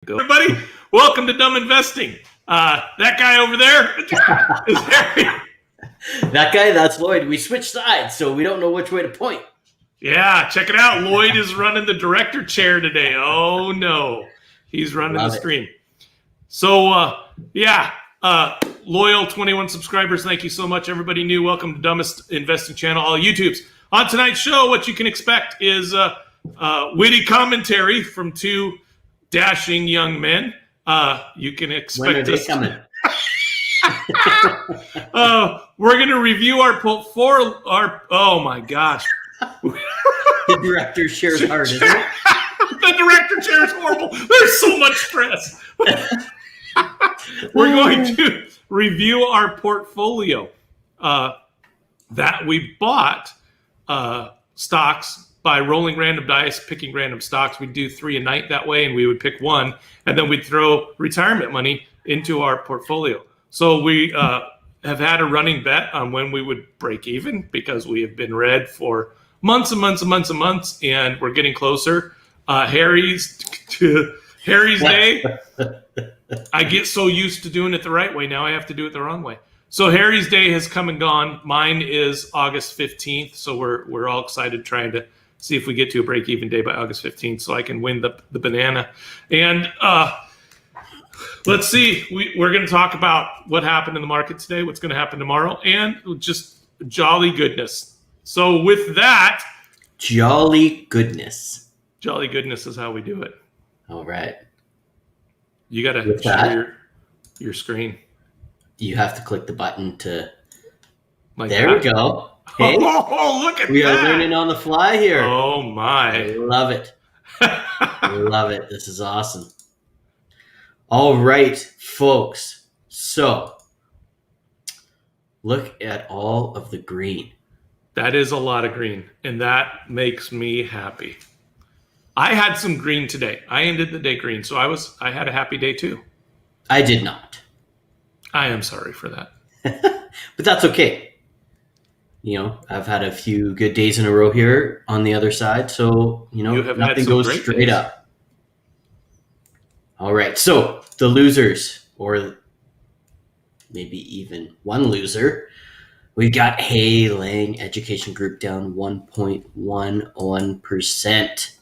Everybody, welcome to Dumb Investing. That guy over there is Harry. That guy, that's Lloyd. We switched sides, so we don't know which way to point. Yeah, check it out. Lloyd is running the director chair today. Oh, no. He's running Love the it. stream. So, loyal 21 subscribers, thank you so much. Everybody new, welcome to Dumbest Investing Channel, all YouTubes. On tonight's show, what you can expect is witty commentary from two dashing young men. You can expect When are they coming? We're going to review our portfolio. Oh my gosh. The director shares hard, isn't it? The director chair is horrible. There's so much stress. We're going to review our portfolio that we bought stocks by rolling random dice, picking random stocks. We'd do 3 a night that way, and we would pick one, and then we'd throw retirement money into our portfolio. So we have had a running bet on when we would break even because we have been red for months and months and months and months, and we're getting closer. Harry's day, I get so used to doing it the right way. Now I have to do it the wrong way. So Harry's day has come and gone. Mine is August 15th, so we're all excited trying to see if we get to a break-even day by August 15th so I can win the banana. And let's see. We're going to talk about what happened in the market today, what's going to happen tomorrow, and just jolly goodness. So with that... Jolly goodness. Jolly goodness is how we do it. All right. You got to share your screen. You have to click the button to... Like there that. we go. Hey, oh, look at that. We are learning on the fly here. Oh, my. I love it. Love it. This is awesome. All right, folks. So, look at all of the green. That is a lot of green, and that makes me happy. I had some green today. I ended the day green, so I had a happy day too. I did not. I am sorry for that. But that's okay. You know, I've had a few good days in a row here on the other side, so, nothing goes straight days. up. All right, so the losers, or maybe even one loser, we got Hey Lang Education Group down 1.11%.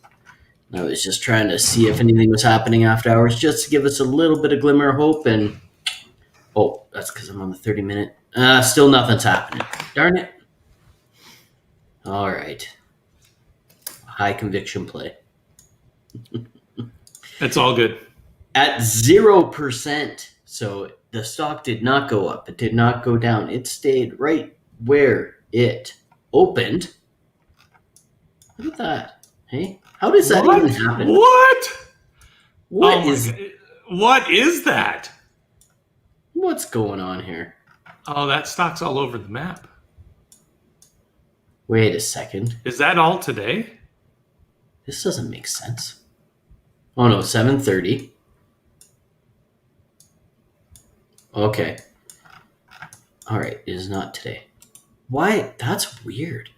I was just trying to see if anything was happening after hours, just to give us a little bit of glimmer of hope, and that's because I'm on the 30-minute. Still nothing's happening. Darn it. All right. High conviction play. It's all good. At 0%. So the stock did not go up. It did not go down. It stayed right where it opened. Look at that. Hey, how does that even happen? What is that? What's going on here? Oh, that stock's all over the map. Wait a second. Is that all today? This doesn't make sense. Oh no, 7:30. Okay. All right, it is not today. Why? That's weird.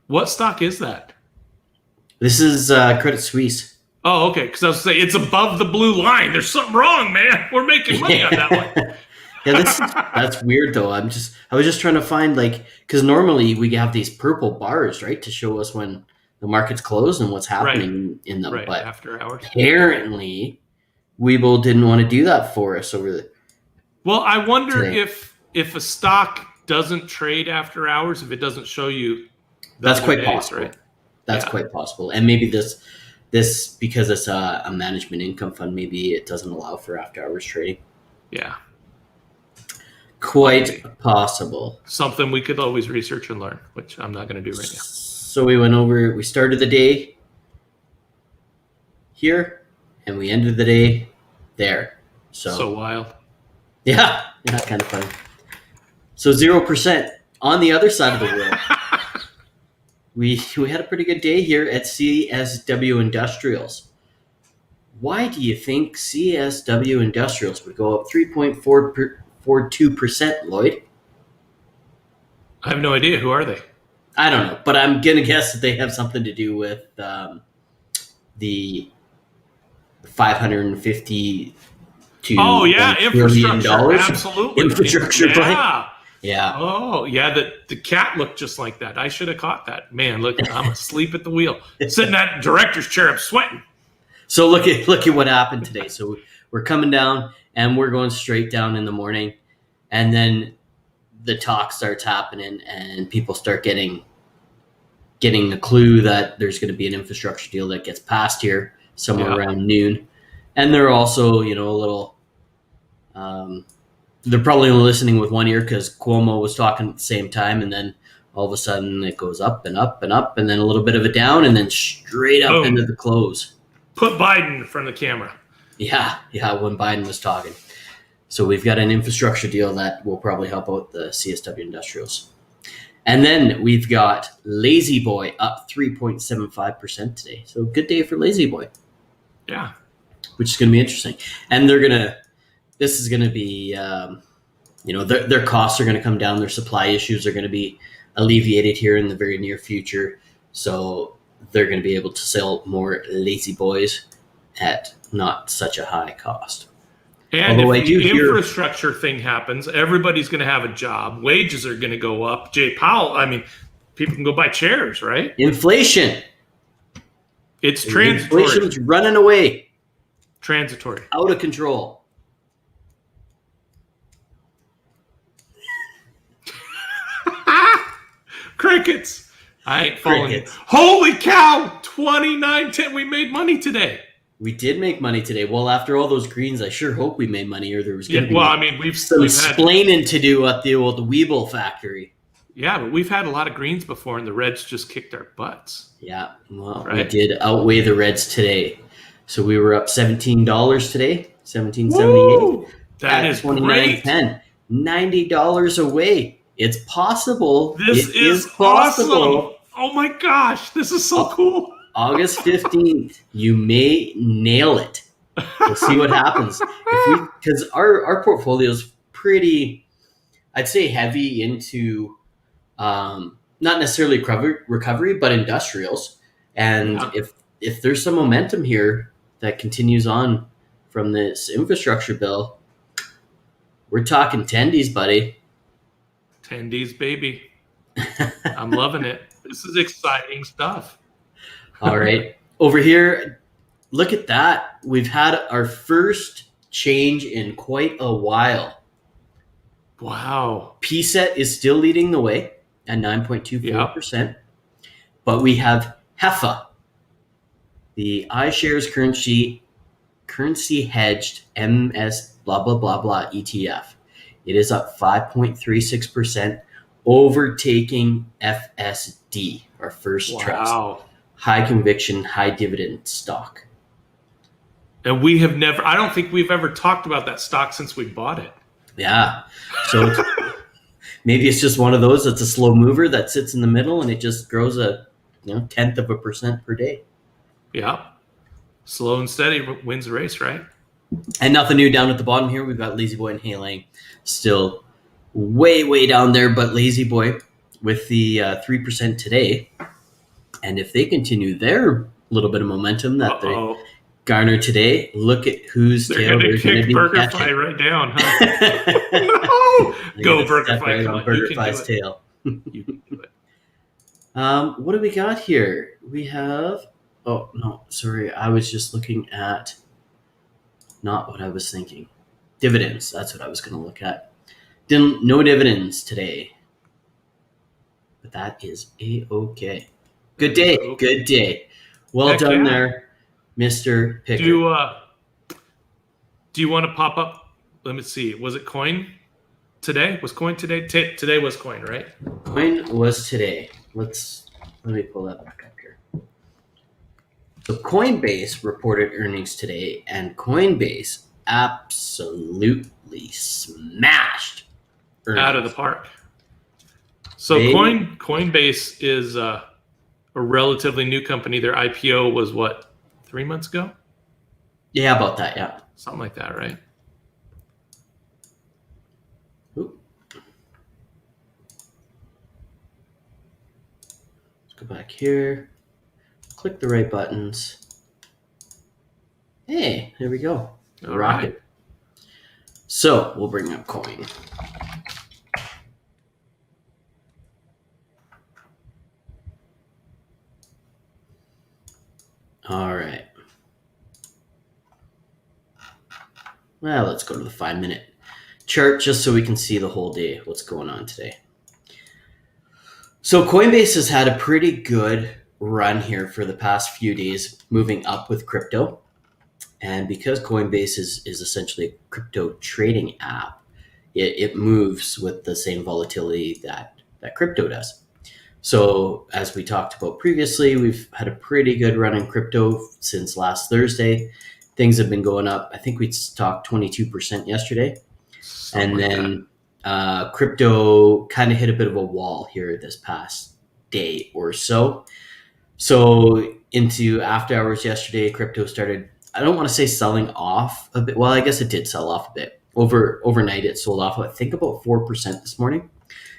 What stock is that? This is Credit Suisse. Oh, okay. Because I was saying it's above the blue line. There's something wrong, man. We're making money on that one. Yeah, that's weird though. I was just trying to find, because normally we have these purple bars, right, to show us when the market's closed and what's happening in them. Right, but after hours. Apparently, Webull didn't want to do that for us over the. Well, I wonder today. if a stock doesn't trade after hours, if it doesn't show you. That's quite days, possible. Right? That's quite possible, and maybe this because it's a management income fund, maybe it doesn't allow for after hours trading. Yeah. Quite possible. Something we could always research and learn, which I'm not going to do right now. So we started the day here, and we ended the day there. So wild. Yeah, kind of funny. So 0% on the other side of the world. we had a pretty good day here at CSW Industrials. Why do you think CSW Industrials would go up 3.42%, Lloyd? I have no idea. Who are they? I don't know, but I'm gonna guess that they have something to do with the $550 to Oh yeah, $1 trillion infrastructure, absolutely. infrastructure play. Yeah. Yeah. Oh yeah, the cat looked just like that. I should have caught that. Man, look, I'm asleep at the wheel, sitting in that director's chair, I'm sweating. So look at what happened today. So we're coming down and we're going straight down in the morning, and then the talk starts happening and people start getting a clue that there's going to be an infrastructure deal that gets passed here somewhere around noon. And they're also, a little, they're probably only listening with one ear because Cuomo was talking at the same time. And then all of a sudden it goes up and up and up, and then a little bit of a down, and then straight up Boom. into the close. Put Biden in front of the camera. Yeah, when Biden was talking. So we've got an infrastructure deal that will probably help out the CSW Industrials. And then we've got Lazy Boy up 3.75% today. So good day for Lazy Boy. Yeah. Which is going to be interesting. And this is going to be, their costs are going to come down. Their supply issues are going to be alleviated here in the very near future. So they're going to be able to sell more Lazy Boys at not such a high cost. And if the infrastructure thing happens, everybody's going to have a job. Wages are going to go up. Jay Powell, people can go buy chairs, right? Inflation. It's transitory. Inflation's running away. Transitory. Out of control. Crickets. I ain't falling in. Holy cow! 29.10. We made money today. We did make money today. Well, after all those greens, I sure hope we made money, or there was going to be we've explaining to do at the old Weeble factory. Yeah, but we've had a lot of greens before, and the Reds just kicked our butts. Yeah, well, we did outweigh the Reds today. So we were up $17 today, $17.78. That is great. $90 away. It's possible. This is possible. Awesome. Oh my gosh, this is so cool. August 15th, you may nail it. We'll see what happens. Because our portfolio is pretty, I'd say, heavy into not necessarily recovery, but industrials. And if there's some momentum here that continues on from this infrastructure bill, we're talking tendies, buddy. Tendies, baby. I'm loving it. This is exciting stuff. All right. Over here, look at that. We've had our first change in quite a while. Wow. PSET is still leading the way at 9.24%. But we have HEFA, the iShares currency hedged MS blah, blah, blah, blah ETF. It is up 5.36%, overtaking FSD, our first trust. High conviction, high dividend stock. And I don't think we've ever talked about that stock since we bought it. Yeah. So maybe it's just one of those that's a slow mover that sits in the middle and it just grows a 0.1% per day. Yeah. Slow and steady wins the race, right? And nothing new down at the bottom here. We've got Lazy Boy and Hailing still way, way down there, but Lazy Boy with the 3% today. And if they continue their little bit of momentum that they garner today, look at whose tail they're going to be catching. BurgerFi right down, huh? No! Go BurgerFi. Right on BurgerFi's tail. You can do it. What do we got here? We have... Oh, no, sorry. I was just looking at not what I was thinking. Dividends. That's what I was going to look at. No dividends today. But that is A-okay. Good day. Good day. Well done there, Mr. Picker. Do you want to pop up? Let me see. Was it coin today? Was coin today? Today was coin, right? Coin was today. Let me pull that back up here. So Coinbase reported earnings today, and Coinbase absolutely smashed earnings. Out of the park. So Coinbase is a relatively new company. Their IPO was what, 3 months ago? Yeah, about that, yeah. Something like that, right? Ooh. Let's go back here. Click the right buttons. Hey, there we go. All Rocket. right. So we'll bring up coin. All right. Well, let's go to the 5-minute chart just so we can see the whole day what's going on today. So Coinbase has had a pretty good run here for the past few days, moving up with crypto. And because Coinbase is essentially a crypto trading app, it moves with the same volatility that crypto does. So as we talked about previously, we've had a pretty good run in crypto since last Thursday. Things have been going up. I think we talked 22% yesterday. Something And like then crypto kind of hit a bit of a wall here this past day or so. So into after hours yesterday, crypto started, I don't want to say selling off a bit. Well, I guess it did sell off a bit. Overnight, it sold off, I think, about 4% this morning.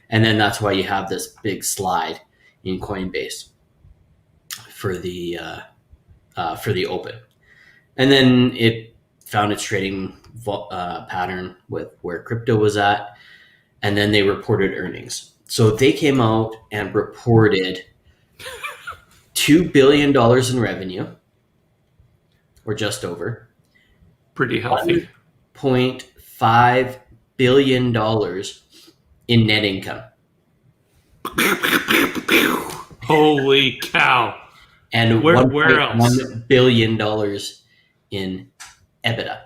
And then that's why you have this big slide in Coinbase for the open. And then it found its trading pattern with where crypto was at. And then they reported earnings. So they came out and reported $2 billion in revenue, or just over. pretty healthy. $1.5 billion in net income. Holy cow. And Where else? $1.1 billion in EBITDA.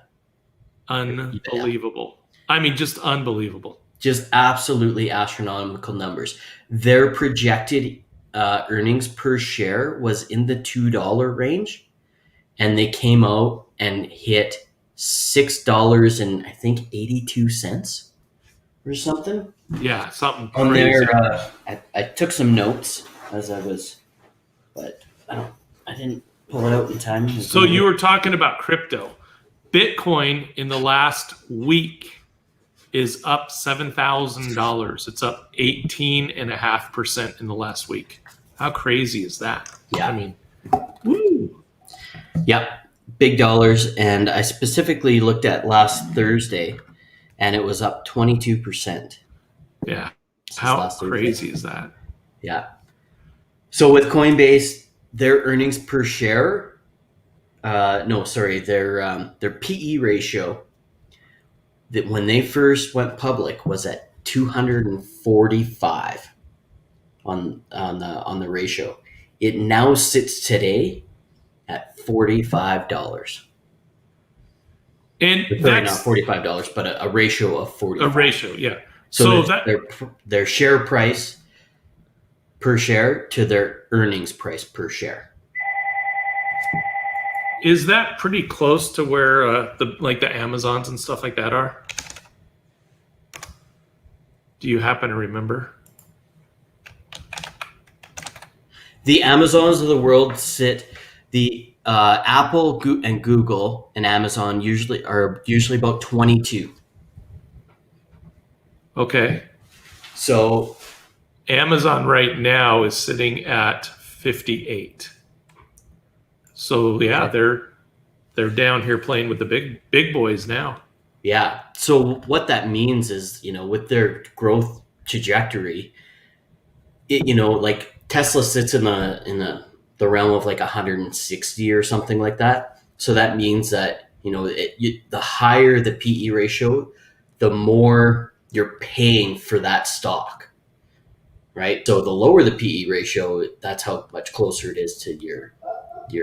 Unbelievable. I mean, just unbelievable. Just absolutely astronomical numbers. Their projected earnings per share was in the $2 range, and they came out and hit $6 and I think 82 cents or something. Yeah, something On crazy. there, I took some notes as I was, but I didn't pull it out in time. So you were talking about crypto. Bitcoin in the last week is up $7,000. It's up 18.5% in the last week. How crazy is that? Yeah. I mean, woo. Yep, big dollars. And I specifically looked at last Thursday, and it was up 22%. Yeah. since How last Thursday. crazy is that? Yeah. So with Coinbase, their earnings per share, their PE ratio, that when they first went public was at 245 on the ratio. It now sits today at $45. And Sorry, that's not $45, but a ratio of 40. a ratio, yeah. So that their share price per share to their earnings price per share. is that pretty close to where the Amazons and stuff like that are? Do you happen to remember? The Amazons of the world sit, the Apple and Google and Amazon are usually about 22. Okay. So Amazon right now is sitting at 58. So yeah, they're down here playing with the big boys now. yeah. So what that means is, with their growth trajectory, like Tesla sits in the realm of like 160 or something like that. So that means that, the higher the PE ratio, the more you're paying for that stock, right? So the lower the PE ratio, that's how much closer it is to your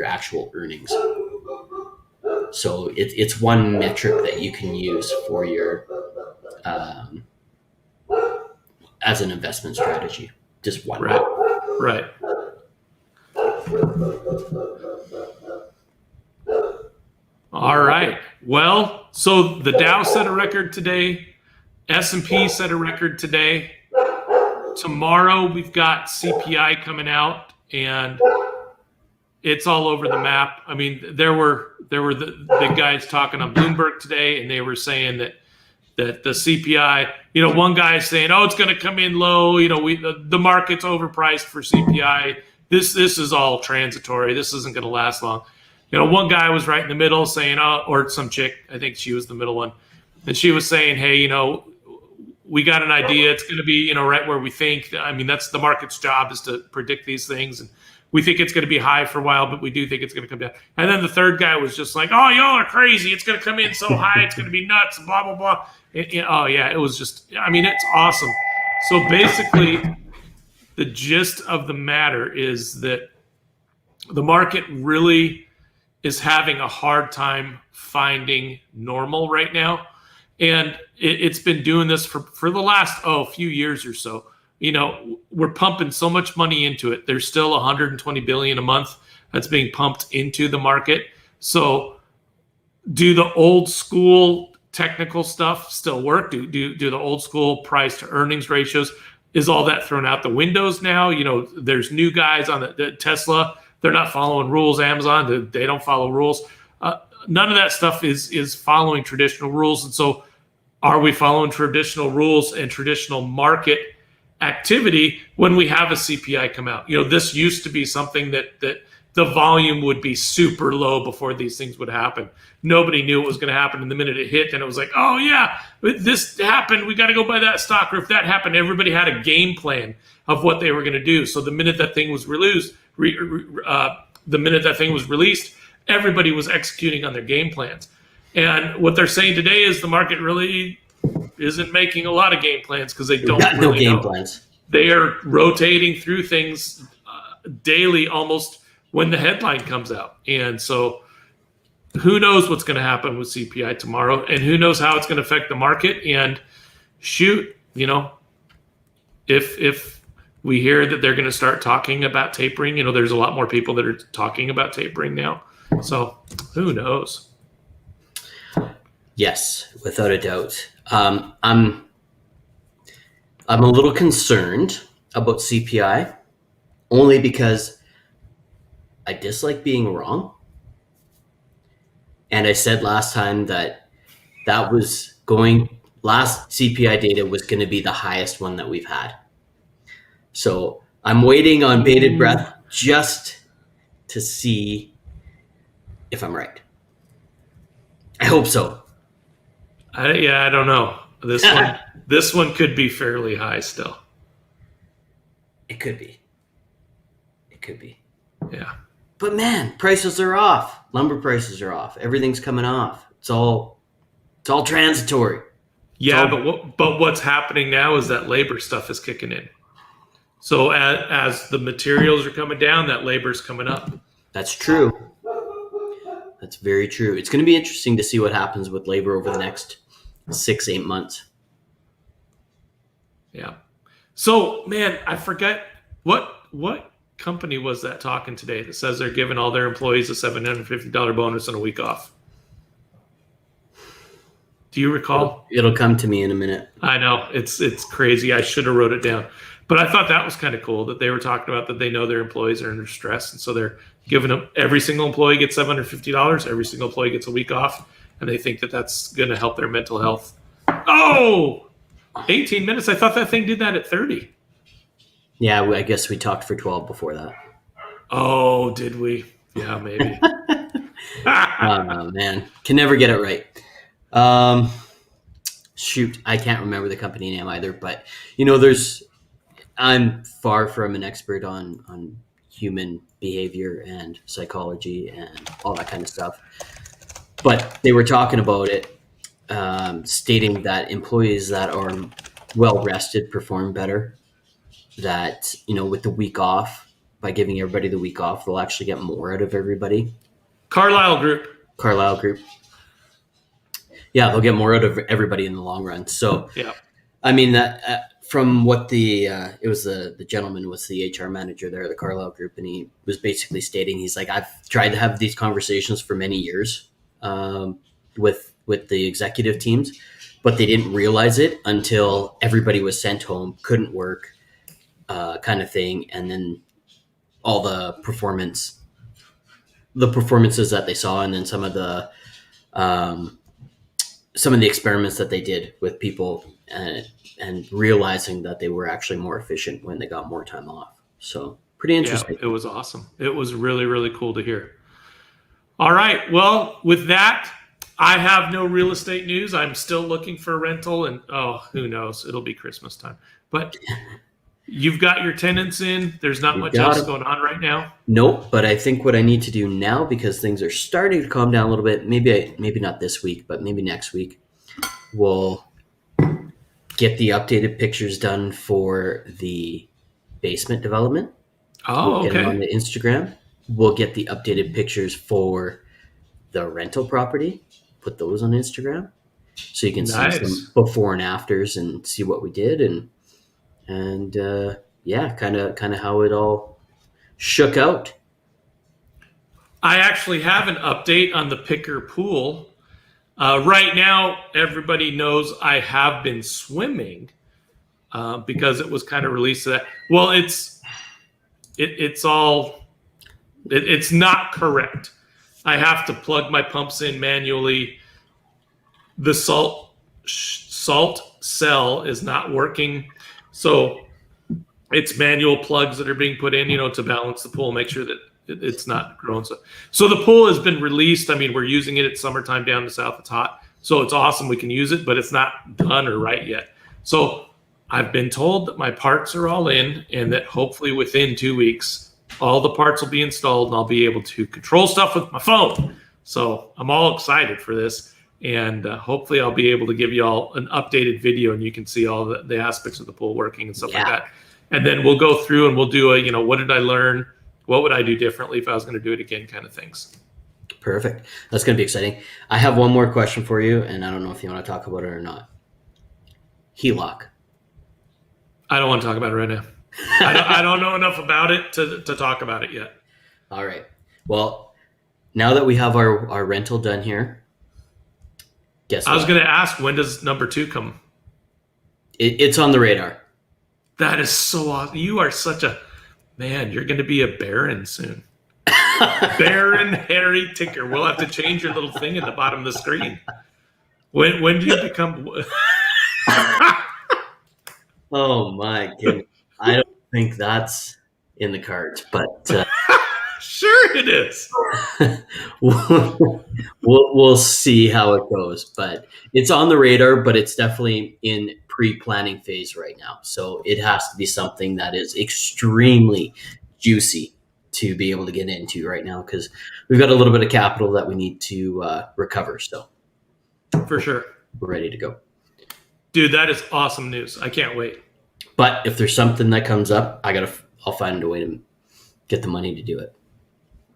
actual earnings. So it's one metric that you can use for your as an investment strategy. Just one. Right. All right. Well, so the Dow set a record today. S&P set a record today. Tomorrow we've got CPI coming out, and it's all over the map. I mean, there were the big guys talking on Bloomberg today, and they were saying that the CPI, one guy is saying, oh, it's going to come in low. The market's overpriced for CPI. This is all transitory. This isn't going to last long. one guy was right in the middle saying, oh, or some chick, I think she was the middle one, and she was saying, hey, we got an idea. It's going to be, right where we think. I mean, that's the market's job, is to predict these things. And we think it's going to be high for a while, but we do think it's going to come down. And then the third guy was just like, oh, y'all are crazy. It's going to come in so high. It's going to be nuts, blah, blah, blah. Oh, yeah, it was just, it's awesome. So basically, the gist of the matter is that the market really is having a hard time finding normal right now. And it's been doing this for the last, few years or so. We're pumping so much money into it. There's still 120 billion a month that's being pumped into the market. So do the old school technical stuff still work? Do the old school price to earnings ratios? Is all that thrown out the windows now? There's new guys on the Tesla. They're not following rules. Amazon, they don't follow rules. None of that stuff is following traditional rules. And so are we following traditional rules and traditional market activity when we have a CPI come out? This used to be something that the volume would be super low before these things would happen. Nobody knew what was going to happen. And the minute it hit, then it was like, oh yeah, this happened. We ed to go buy that stock. Or if that happened, everybody had a game plan of what they were going to do. So the minute that thing was released, everybody was executing on their game plans. And what they're saying today is the market really isn't making a lot of game plans because they don't really no game know. Plans. They are rotating through things daily, almost when the headline comes out. And so who knows what's going to happen with CPI tomorrow, and who knows how it's going to affect the market. And shoot, if we hear that they're going to start talking about tapering, there's a lot more people that are talking about tapering now. So who knows? Yes, without a doubt. I'm a little concerned about CPI, only because I dislike being wrong. And I said last time that last CPI data was going to be the highest one that we've had. So I'm waiting on bated breath just to see if I'm right. I hope so. I don't know. This one could be fairly high still. It could be. Yeah. But man, prices are off. Lumber prices are off. Everything's coming off. It's all transitory. Yeah, but what's happening now is that labor stuff is kicking in. So as the materials are coming down, that labor's coming up. That's true. That's very true. It's going to be interesting to see what happens with labor over the next 6-8 months. Yeah. So, man, I forget what company was that talking today that says they're giving all their employees a $750 bonus and a week off? Do you recall? It'll come to me in a minute. I know. It's crazy. I should have wrote it down. But I thought that was kind of cool that they were talking about that they know their employees are under stress. And so they're giving them, every single employee gets $750. Every single employee gets a week off. And they think that that's going to help their mental health. Oh, 18 minutes. I thought that thing did that at 30. Yeah, I guess we talked for 12 before that. Oh, did we? Yeah, maybe. Oh, man. Can never get it right. Shoot, I can't remember the company name either. But, I'm far from an expert on human behavior and psychology and all that kind of stuff. But they were talking about it, stating that employees that are well rested perform better. That, with the week off, by giving everybody the week off, they'll actually get more out of everybody. Carlyle Group. Yeah, they'll get more out of everybody in the long run. So, yeah. I mean, that from what it was the gentleman was the HR manager there at the Carlyle Group, and he was basically stating, he's like, I've tried to have these conversations for many years with the executive teams, but they didn't realize it until everybody was sent home, couldn't work, kind of thing, and then all the performances that they saw, and then some of the experiments that they did with people, and realizing that they were actually more efficient when they got more time off. So pretty interesting. Yeah, it was awesome. It was really, really cool to hear. All right. Well, with that, I have no real estate news. I'm still looking for a rental, and who knows? It'll be Christmas time. But you've got your tenants in. There's not much else going on right now. Nope. But I think what I need to do now, because things are starting to calm down a little bit, maybe not this week, but maybe next week, we'll get the updated pictures done for the basement development. Oh, We'll get okay. them on the Instagram. We'll get the updated pictures for the rental property. Put those on Instagram, so you can see some before and afters and see what we did, and yeah, kind of how it all shook out. I actually have an update on the Picker pool. Right now, everybody knows I have been swimming because it was kind of released to that. Well, it's not correct. I have to plug my pumps in manually. The salt cell is not working, so it's manual plugs that are being put in, to balance the pool, make sure that it's not growing. So the pool has been released. I mean, we're using it at summertime down in the south. It's hot, so it's awesome. We can use it, but it's not done or right yet. So I've been told that my parts are all in, and that hopefully within 2 weeks, all the parts will be installed, and I'll be able to control stuff with my phone. So I'm all excited for this, and hopefully I'll be able to give you all an updated video, and you can see all the aspects of the pool working and stuff like that. And then we'll go through and we'll do what did I learn? What would I do differently if I was going to do it again, kind of things. Perfect. That's going to be exciting. I have one more question for you, and I don't know if you want to talk about it or not. HELOC. I don't want to talk about it right now. I don't know enough about it to talk about it yet. All right. Well, now that we have our rental done here, guess what? I was going to ask, when does number 2 come? It's on the radar. That is so awesome. You are such a man. You're going to be a baron soon. Baron Harry Ticker. We'll have to change your little thing at the bottom of the screen. When do you become? Oh my goodness! I don't think that's in the cards, but sure it is. we'll see how it goes. But it's on the radar, but it's definitely in pre-planning phase right now. So it has to be something that is extremely juicy to be able to get into right now, because we've got a little bit of capital that we need to recover. So for sure, we're ready to go. Dude, that is awesome news. I can't wait. But if there's something that comes up, I'll find a way to get the money to do it.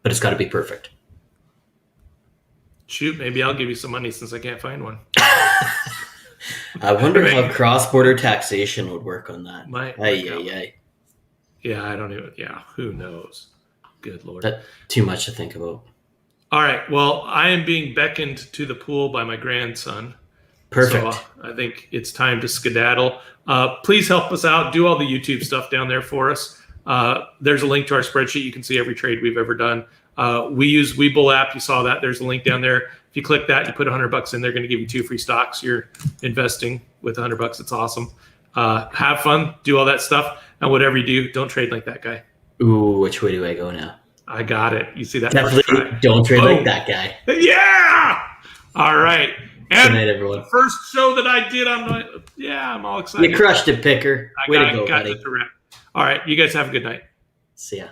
But it's got to be perfect. Shoot, maybe I'll give you some money since I can't find one. I wonder how cross-border taxation would work on that. Yeah, I don't even. Yeah, who knows? Good Lord. That's too much to think about. All right. Well, I am being beckoned to the pool by my grandson. Perfect. So I think it's time to skedaddle. Please help us out. Do all the YouTube stuff down there for us. There's a link to our spreadsheet. You can see every trade we've ever done. We use Webull app. You saw that. There's a link down there. If you click that, you put $100 in, they're going to give you 2 free stocks. You're investing with $100. It's awesome. Have fun. Do all that stuff. And whatever you do, don't trade like that guy. Ooh, which way do I go now? I got it. You see that? Definitely don't trade like that guy. Yeah. All right. And good night, everyone. The first show that I did on my, I'm all excited. You crushed it, Picker. Way to go, buddy. All right. You guys have a good night. See ya.